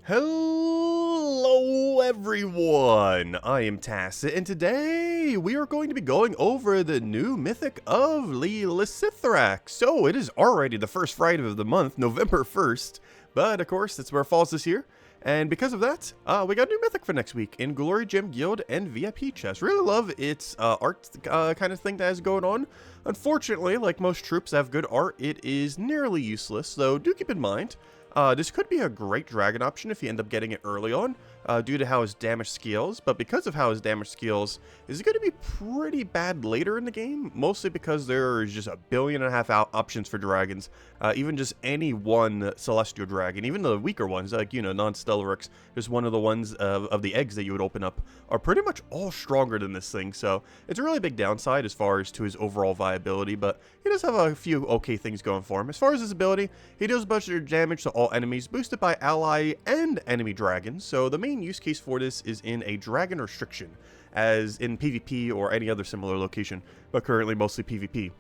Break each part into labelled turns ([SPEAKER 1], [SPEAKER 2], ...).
[SPEAKER 1] Hello everyone, I am Tacit, and today we are going to be going over the new Mythic of Leucithrax. So it is already the first Friday of the month, November 1st, but of course it's where it falls this year. And because of that, we got a new Mythic for next week in Glory Gem Guild and VIP Chest. Really love its art kind of thing that is going on. Unfortunately, like most troops that have good art, it is nearly useless, so do keep in mind. This could be a great dragon option if you end up getting it early on, due to how his damage scales, but because of how his damage scales, is going to be pretty bad later in the game, mostly because there's just 1.5 billion options for dragons, even just any one celestial dragon, even the weaker ones, like, non-Stellarix, just one of the ones of the eggs that you would open up, are pretty much all stronger than this thing, so it's a really big downside as far as to his overall viability, but he does have a few okay things going for him. As far as his ability, he deals a bunch of damage to all enemies, boosted by ally and enemy dragons, so the main use case for this is in a dragon restriction, as in PvP or any other similar location, but currently mostly PvP.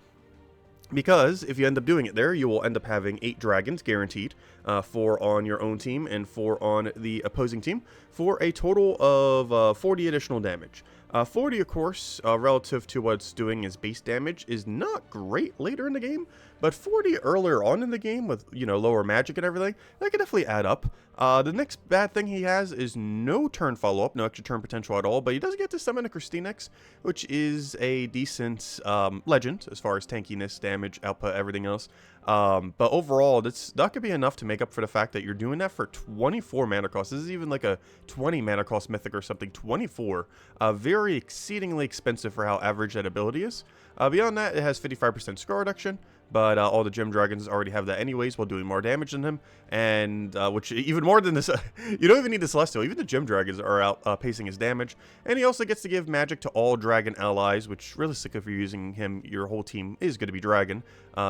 [SPEAKER 1] Because if you end up doing it there, you will end up having 8 dragons guaranteed, 4 on your own team and 4 on the opposing team, for a total of 40 additional damage. 40, of course, relative to what it's doing as base damage, is not great later in the game, but 40 earlier on in the game with, lower magic and everything, that can definitely add up. The next bad thing he has is no turn follow-up, no extra turn potential at all, but he does get to summon a Krystenax, which is a decent legend as far as tankiness, damage, output, everything else. But overall, that could be enough to make up for the fact that you're doing that for 24 mana cost. This is even like a 20 mana cost mythic or something. 24. Very exceedingly expensive for how average that ability is. Beyond that, it has 55% score reduction, but all the gem dragons already have that anyways while doing more damage than him, and which even more than this, you don't even need the celestial, even the gem dragons are outpacing his damage, and he also gets to give magic to all dragon allies, which realistically if you're using him, your whole team is going to be dragon,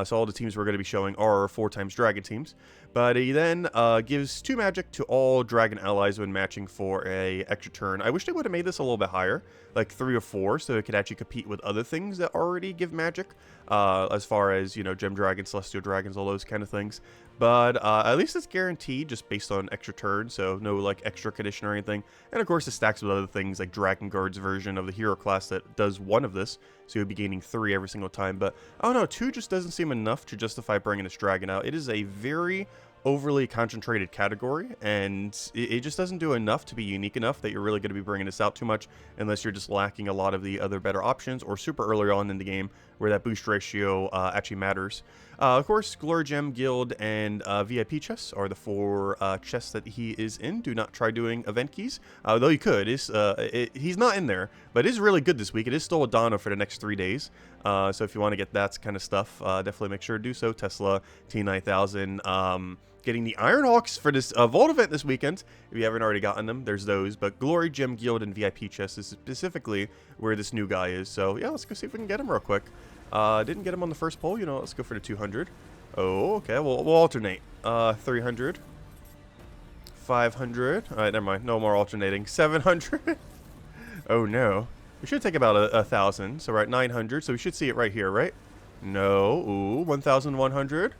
[SPEAKER 1] so all the teams we're going to be showing are 4 times dragon teams, but he then gives 2 magic to all dragon allies when matching for a extra turn. I wish they would have made this a little bit higher, like 3 or 4, so it could actually compete with other things that already give magic, as far as, gem dragons, celestial dragons, all those kind of things. But at least it's guaranteed just based on extra turns, so no like extra condition or anything. And of course it stacks with other things like Dragon Guard's version of the hero class that does 1 of this, so you'll be gaining 3 every single time. But I don't know, 2 just doesn't seem enough to justify bringing this dragon out. It is a very overly concentrated category, and it just doesn't do enough to be unique enough that you're really going to be bringing this out too much, unless you're just lacking a lot of the other better options, or super early on in the game where that boost ratio actually matters. Of course, Glory Gem Guild and VIP chests are the 4 chests that he is in. Do not try doing event keys, though you could. He's not in there, but it is really good this week. It is still a Dono for the next 3 days, so if you want to get that kind of stuff, definitely make sure to do so. Tesla, T9000, getting the Iron Hawks for this Vault event this weekend. If you haven't already gotten them, there's those. But Glory Gem Guild and VIP chests is specifically where this new guy is. So yeah, let's go see if we can get him real quick. Didn't get him on the first poll. Let's go for the 200. Oh, okay. We'll alternate. 300. 500. All right, never mind. No more alternating. 700. Oh no. We should take about 1,000. So we're at 900. So we should see it right here, right? No. Ooh, 1,100.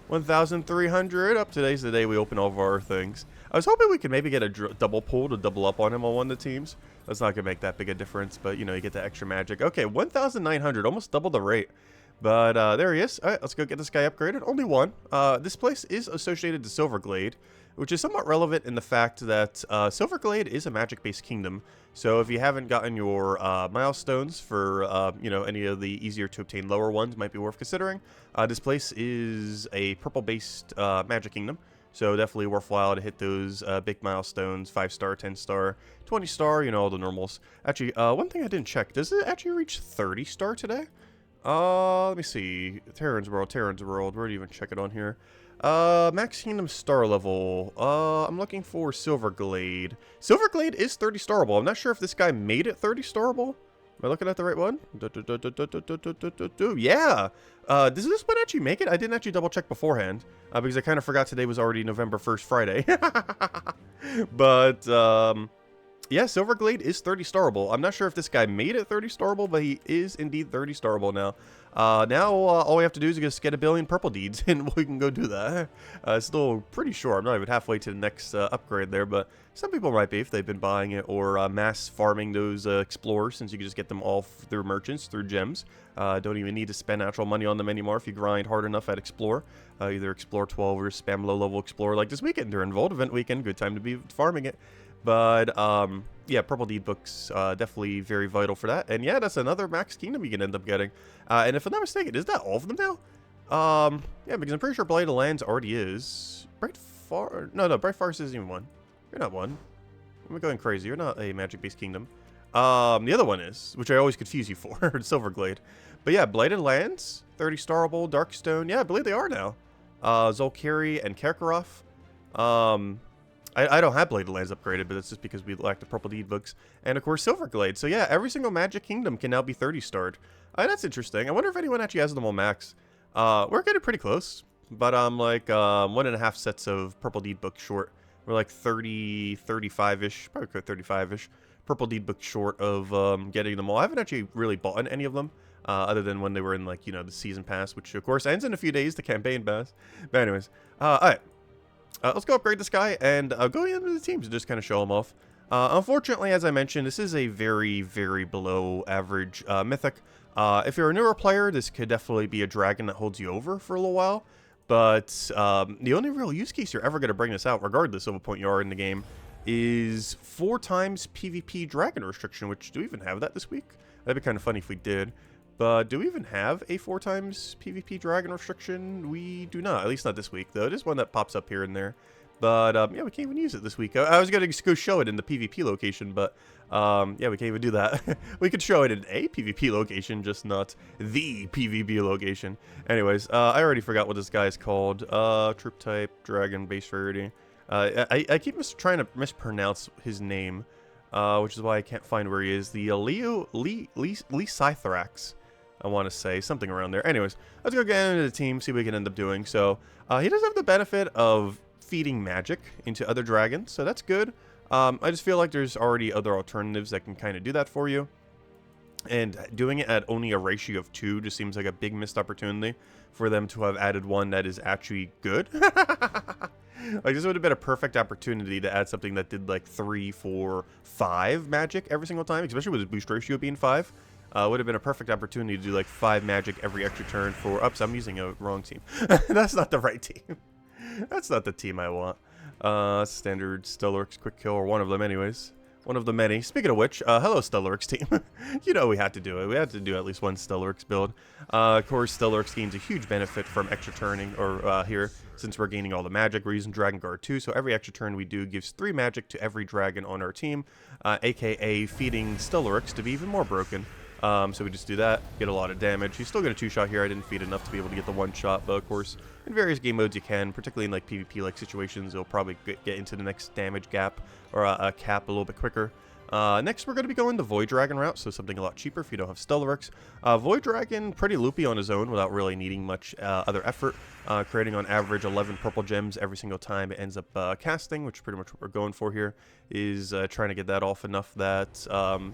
[SPEAKER 1] 1,300. Up today's the day we open all of our things. I was hoping we could maybe get a double pull to double up on him on one of the teams. That's not gonna make that big a difference, but you get the extra magic. Okay, 1,900, almost double the rate. But there he is. All right, let's go get this guy upgraded. Only 1. This place is associated to Silverglade, which is somewhat relevant in the fact that Silverglade is a magic-based kingdom. So if you haven't gotten your milestones for any of the easier to obtain lower ones, might be worth considering. This place is a purple-based magic kingdom, so definitely worthwhile to hit those big milestones: 5-star, 10-star, 20-star, all the normals. Actually, one thing I didn't check: does it actually reach 30-star today? Let me see. Terran's World. Where do you even check it on here? Max Kingdom star level. I'm looking for Silverglade. Silverglade is 30 starable. I'm not sure if this guy made it 30 starable. Am I looking at the right one? Yeah. Does this one actually make it? I didn't actually double check beforehand, because I kind of forgot today was already November 1st Friday. But, Yeah, Silverglade is 30 starable. I'm not sure if this guy made it 30 starable, but he is indeed 30 starable now. Now all we have to do is just get a billion purple deeds, and we can go do that. Still pretty sure. I'm not even halfway to the next upgrade there, but some people might be if they've been buying it or mass farming those explorers, since you can just get them all through merchants, through gems. Don't even need to spend actual money on them anymore if you grind hard enough at Explore. Either Explore 12 or spam low-level Explorer like this weekend during Vault Event weekend. Good time to be farming it. But, yeah, Purple Deed Books, definitely very vital for that. And yeah, that's another Max Kingdom you can end up getting. And if I'm not mistaken, is that all of them now? Yeah, because I'm pretty sure Blighted Lands already is. Bright Forest isn't even one. You're not one. I'm going crazy. You're not a magic-based kingdom. The other one is, which I always confuse you for, Silverglade. But yeah, Blighted Lands, 30 Starable, Darkstone. Yeah, I believe they are now. Zolkiri and Karkaroff. I don't have Blighted Lands upgraded, but that's just because we lack the Purple Deed Books. And of course, Silverglade. So yeah, every single Magic Kingdom can now be 30 starred. That's interesting. I wonder if anyone actually has them all max. We're getting pretty close, but I'm like 1.5 sets of Purple Deed Books short. We're like 30, 35-ish, probably 35-ish Purple Deed Books short of getting them all. I haven't actually really bought any of them, other than when they were in, like, you know, the season pass, which of course ends in a few days, the campaign pass. But anyways, all right. Let's go upgrade this guy and go into the teams and just kind of show them off. Unfortunately, as I mentioned, this is a very, very below average Mythic. If you're a newer player, this could definitely be a dragon that holds you over for a little while. But the only real use case you're ever going to bring this out, regardless of what point you are in the game, is 4 times PvP dragon restriction, which do we even have that this week? That'd be kind of funny if we did. But do we even have a 4 times PvP dragon restriction? We do not, at least not this week, though. It is one that pops up here and there. But, yeah, we can't even use it this week. I was going to go show it in the PvP location, but, yeah, we can't even do that. We could show it in a PvP location, just not the PvP location. Anyways, I already forgot what this guy is called. Troop type, dragon, base rarity. I keep trying to mispronounce his name, which is why I can't find where he is. The Leucithrax. I want to say something around there. Anyways, let's go get into the team, see what we can end up doing. So, he does have the benefit of feeding magic into other dragons, so that's good. I just feel like there's already other alternatives that can kind of do that for you. And doing it at only a ratio of 2 just seems like a big missed opportunity for them to have added one that is actually good. Like, this would have been a perfect opportunity to add something that did like 3, 4, 5 magic every single time, especially with its boost ratio being 5. Would have been a perfect opportunity to do like 5 magic every extra turn for... Oops, I'm using a wrong team. That's not the right team. That's not the team I want. Standard Stellarix quick kill, or one of them anyways. One of the many. Speaking of which, hello Stellarix team. You know we had to do it. We had to do at least one Stellarix build. Of course, Stellarix gains a huge benefit from extra turning, or here, since we're gaining all the magic. We're using Dragon Guard 2, so every extra turn we do gives 3 magic to every dragon on our team, aka feeding Stellarix to be even more broken. So we just do that, get a lot of damage. He's still got a 2-shot here. I didn't feed enough to be able to get the 1-shot, but of course, in various game modes you can, particularly in like PvP-like situations, you'll probably get into the next damage gap, or a cap a little bit quicker. Next, we're going to be going the Void Dragon route, so something a lot cheaper if you don't have Stellarix. Void Dragon, pretty loopy on his own without really needing much other effort, creating on average 11 purple gems every single time it ends up casting, which is pretty much what we're going for here, is trying to get that off enough that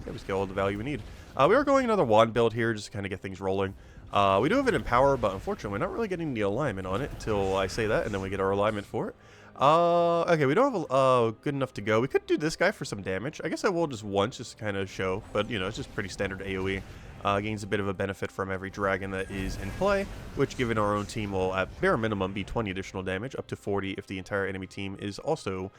[SPEAKER 1] we just get all the value we need. We are going another wand build here just to kind of get things rolling. We do have it in power, but unfortunately we're not really getting the alignment on it until I say that, and then we get our alignment for it. Okay, we don't have good enough to go. We could do this guy for some damage. I guess I will just once, just to kind of show, but you know, it's just pretty standard AoE. Gains a bit of a benefit from every dragon that is in play, which given our own team will at bare minimum be 20 additional damage, up to 40 if the entire enemy team is also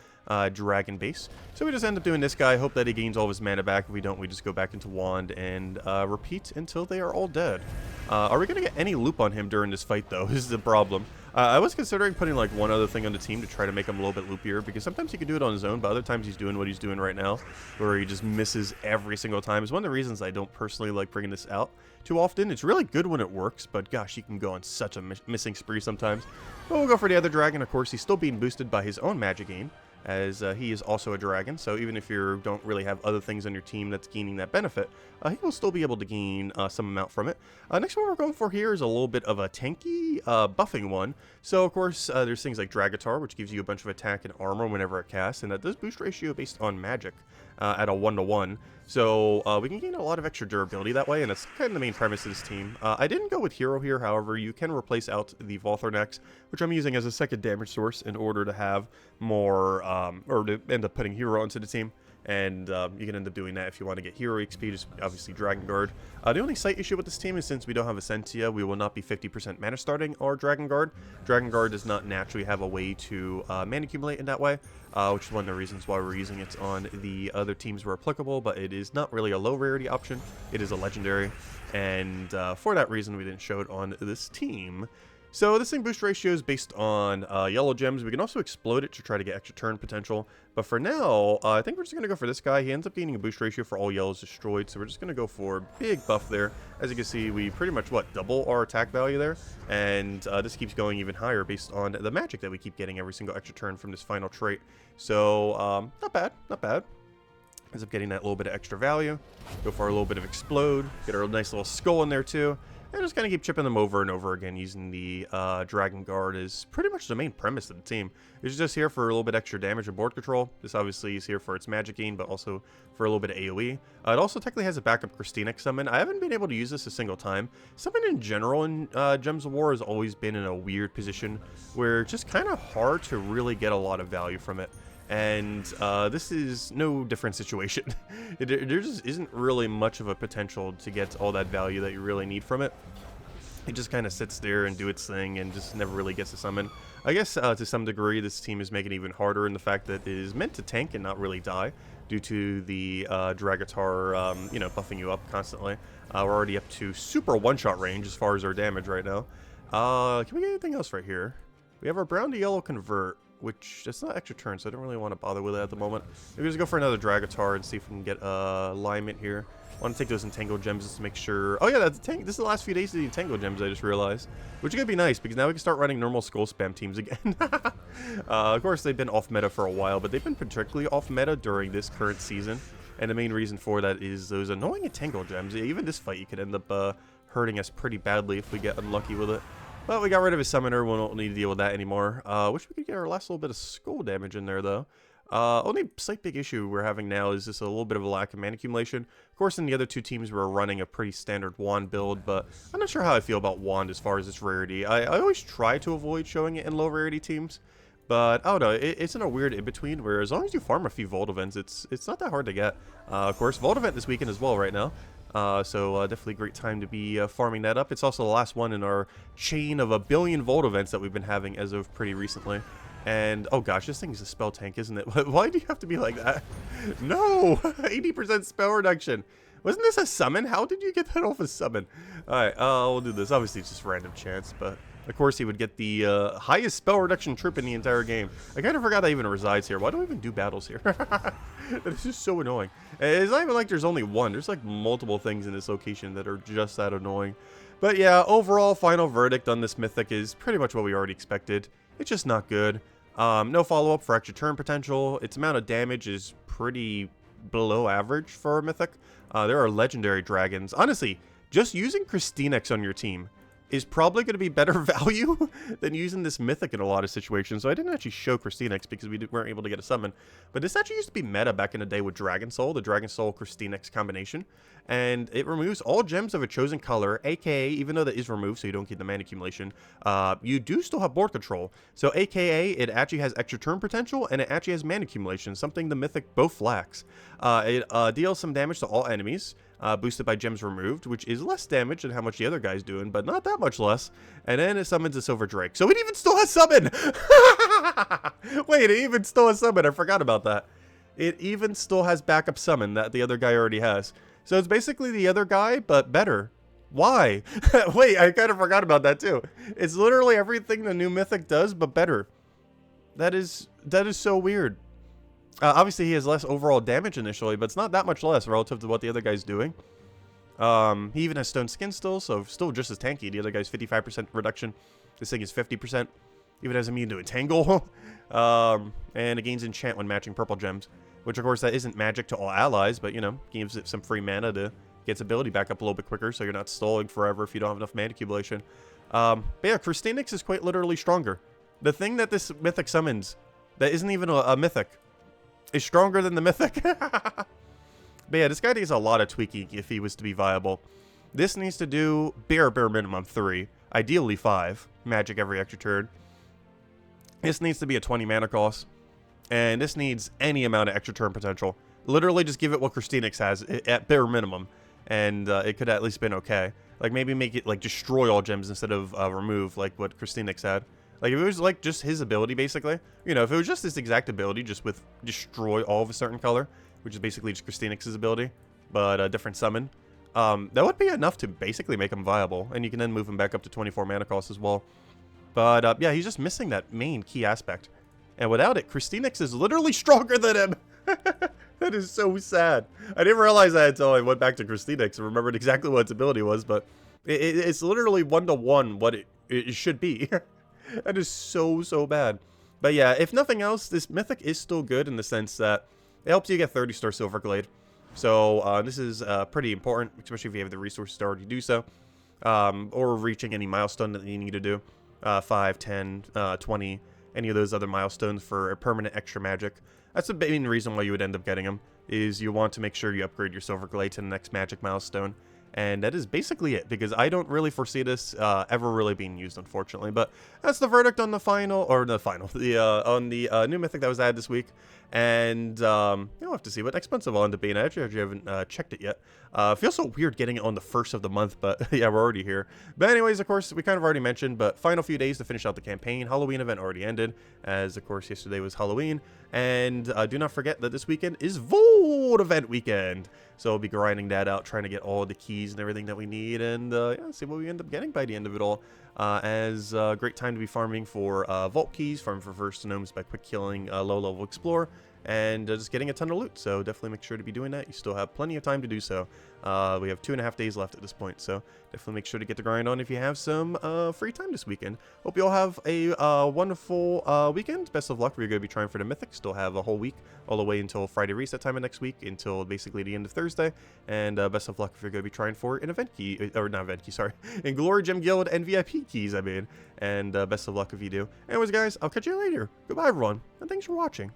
[SPEAKER 1] dragon base. So we just end up doing this guy, hope that he gains all of his mana back. If we don't, we just go back into wand and repeat until they are all dead. Are we going to get any loop on him during this fight though, is the problem. I was considering putting like one other thing on the team to try to make him a little bit loopier, because sometimes he can do it on his own, but other times he's doing what he's doing right now, where he just misses every single time. It's one of the reasons I don't personally like bringing this out too often. It's really good when it works, but gosh, he can go on such a missing spree sometimes. But we'll go for the other dragon. Of course, he's still being boosted by his own magic gain, as he is also a dragon, so even if you don't really have other things on your team that's gaining that benefit, he will still be able to gain some amount from it. Next one we're going for here is a little bit of a tanky buffing one. So of course there's things like Dragatar, which gives you a bunch of attack and armor whenever it casts, and that does boost ratio based on magic. at a 1-to-1. So we can gain a lot of extra durability that way, and that's kind of the main premise of this team. I didn't go with hero here, however, you can replace out the Leucithrax, which I'm using as a second damage source in order to have more, or to end up putting hero into the team. And you can end up doing that if you want to get hero XP, just obviously Dragon Guard. The only slight issue with this team is since we don't have Essentia, we will not be 50% mana starting our Dragon Guard. Dragon Guard does not naturally have a way to mana accumulate in that way, which is one of the reasons why we're using it on the other teams where applicable, but it is not really a low rarity option. It is a legendary, and for that reason we didn't show it on this team. So this thing boost ratio is based on yellow gems. We can also explode it to try to get extra turn potential. But for now, I think we're just going to go for this guy. He ends up gaining a boost ratio for all yellows destroyed. So we're just going to go for a big buff there. As you can see, we pretty much, double our attack value there. And this keeps going even higher based on the magic that we keep getting every single extra turn from this final trait. So not bad, not bad. Ends up getting that little bit of extra value. Go for a little bit of explode. Get our nice little skull in there too. And just kind of keep chipping them over and over again using the Dragon Guard is pretty much the main premise of the team. It's just here for a little bit extra damage and board control. This obviously is here for its magic gain, but also for a little bit of AoE. It also technically has a backup Krystenax summon. I haven't been able to use this a single time. Summon in general in Gems of War has always been in a weird position where it's just kind of hard to really get a lot of value from it. And this is no different situation. There just isn't really much of a potential to get all that value that you really need from it. It just kind of sits there and do its thing and just never really gets a summon. I guess to some degree this team is making it even harder in the fact that it is meant to tank and not really die due to the Dragatar, you know, buffing you up constantly. We're already up to super one-shot range as far as our damage right now. Can we get anything else right here? We have our brown to yellow convert, which it's not extra turn, so I don't really want to bother with it at the moment. Maybe just go for another Dragatar and see if we can get alignment here. I want to take those Entangled Gems just to make sure. Oh yeah, that's this is the last few days of the Entangled Gems, I just realized. Which is going to be nice, because now we can start running normal Skull Spam teams again. Of course, they've been off meta for a while, but they've been particularly off meta during this current season. And the main reason for that is those annoying Entangled Gems. Even this fight, you could end up hurting us pretty badly if we get unlucky with it. But we got rid of his summoner, we don't need to deal with that anymore. Wish we could get our last little bit of skull damage in there, though. Only slight big issue we're having now is just a little bit of a lack of mana accumulation. Of course, in the other two teams, we're running a pretty standard wand build, but I'm not sure how I feel about wand as far as its rarity. I always try to avoid showing it in low rarity teams, but I don't know, it's in a weird in-between where as long as you farm a few Vault Events, it's not that hard to get. Of course, Vault Event this weekend as well right now. So definitely a great time to be farming that up. It's also the last one in our chain of 1 billion Vault Events that we've been having as of pretty recently. And, oh gosh, this thing is a spell tank, isn't it? Why do you have to be like that? No! 80% spell reduction. Wasn't this a summon? How did you get that off a summon? Alright, we'll do this. Obviously, it's just random chance, but of course he would get the highest spell reduction trip in the entire game. I kind of forgot that even resides here. Why do we even do battles here? That is just so annoying. It's not even like there's only one. There's like multiple things in this location that are just that annoying. But yeah, overall final verdict on this Mythic is pretty much what we already expected. It's just not good. No follow-up for extra turn potential. Its amount of damage is pretty below average for a Mythic. There are legendary dragons. Honestly, just using Krystenax on your team is probably going to be better value than using this Mythic in a lot of situations. So I didn't actually show Krystenax because we weren't able to get a summon. But this actually used to be meta back in the day with Dragon Soul, the Dragon Soul Krystenax combination. And it removes all gems of a chosen color, aka, even though that is removed so you don't get the mana accumulation, you do still have board control. So aka, it actually has extra turn potential, and it actually has mana accumulation, something the Mythic both lacks. It deals some damage to all enemies, boosted by gems removed, which is less damage than how much the other guy's doing, but not that much less. And then it summons a Silver Drake. So it even still has summon! Wait, it even still has summon. I forgot about that. It even still has backup summon that the other guy already has. So it's basically the other guy, but better. Why? Wait, I kind of forgot about that too. It's literally everything the new Mythic does, but better. That is so weird. Obviously, he has less overall damage initially, but it's not that much less relative to what the other guy's doing. He even has Stone Skin still, so still just as tanky. The other guy's 55% reduction. This thing is 50%. Even has immune to Entangle. And it gains Enchant when matching purple gems. Which, of course, that isn't magic to all allies, but, you know, gives it some free mana to get its ability back up a little bit quicker, so you're not stalling forever if you don't have enough mana accumulation. But yeah, Krystenax is quite literally stronger. The thing that this Mythic summons that isn't even a Mythic is stronger than the Mythic. But yeah, this guy needs a lot of tweaking if he was to be viable. This needs to do bare minimum 3, ideally 5 magic every extra turn. This needs to be a 20 mana cost, and this needs any amount of extra turn potential. Literally just give it what Krystenax has at bare minimum, and it could at least been okay. Like maybe make it like destroy all gems instead of remove like what Krystenax had. Like if it was like just his ability basically, you know, if it was just this exact ability just with destroy all of a certain color, which is basically just Krystenax's ability, but a different summon, that would be enough to basically make him viable, and you can then move him back up to 24 mana cost as well. But yeah, he's just missing that main key aspect, and without it, Krystenax is literally stronger than him. That is so sad. I didn't realize that until I went back to Krystenax and remembered exactly what its ability was, but it's literally 1-to-1 what it should be. That is so bad. But yeah, if nothing else, this Mythic is still good in the sense that it helps you get 30-star Silver Glade. So this is pretty important, especially if you have the resources to already do so, or reaching any milestone that you need to do, 5, 10, 20, any of those other milestones for a permanent extra magic. That's the main reason why you would end up getting them, is you want to make sure you upgrade your Silver Glade to the next magic milestone. And that is basically it, because I don't really foresee this ever really being used, unfortunately. But that's the verdict on the final, on the new Mythic that was added this week. And you'll have to see what next month will end up being. I actually haven't checked it yet. Feels so weird getting it on the 1st of the month, but yeah, we're already here. But anyways, of course, we kind of already mentioned, but final few days to finish out the campaign. Halloween event already ended, as of course yesterday was Halloween. And do not forget that this weekend is Void event weekend. So I'll be grinding that out, trying to get all the keys and everything that we need, and yeah, see what we end up getting by the end of it all. As a great time to be farming for vault keys, farming for first gnomes by quick killing low-level explorer, and just getting a ton of loot. So definitely make sure to be doing that. You still have plenty of time to do so. We have 2.5 days left at this point, so definitely make sure to get the grind on if you have some free time this weekend. Hope you all have a wonderful weekend. Best of luck. We're going to be trying for the Mythic. Still have a whole week, all the way until Friday reset time of next week, until basically the end of Thursday. And best of luck if you're going to be trying for an event key, or not event key, sorry, in Glory Gem Guild and VIP keys, I mean. And best of luck if you do. Anyways, guys, I'll catch you later. Goodbye, everyone, and thanks for watching.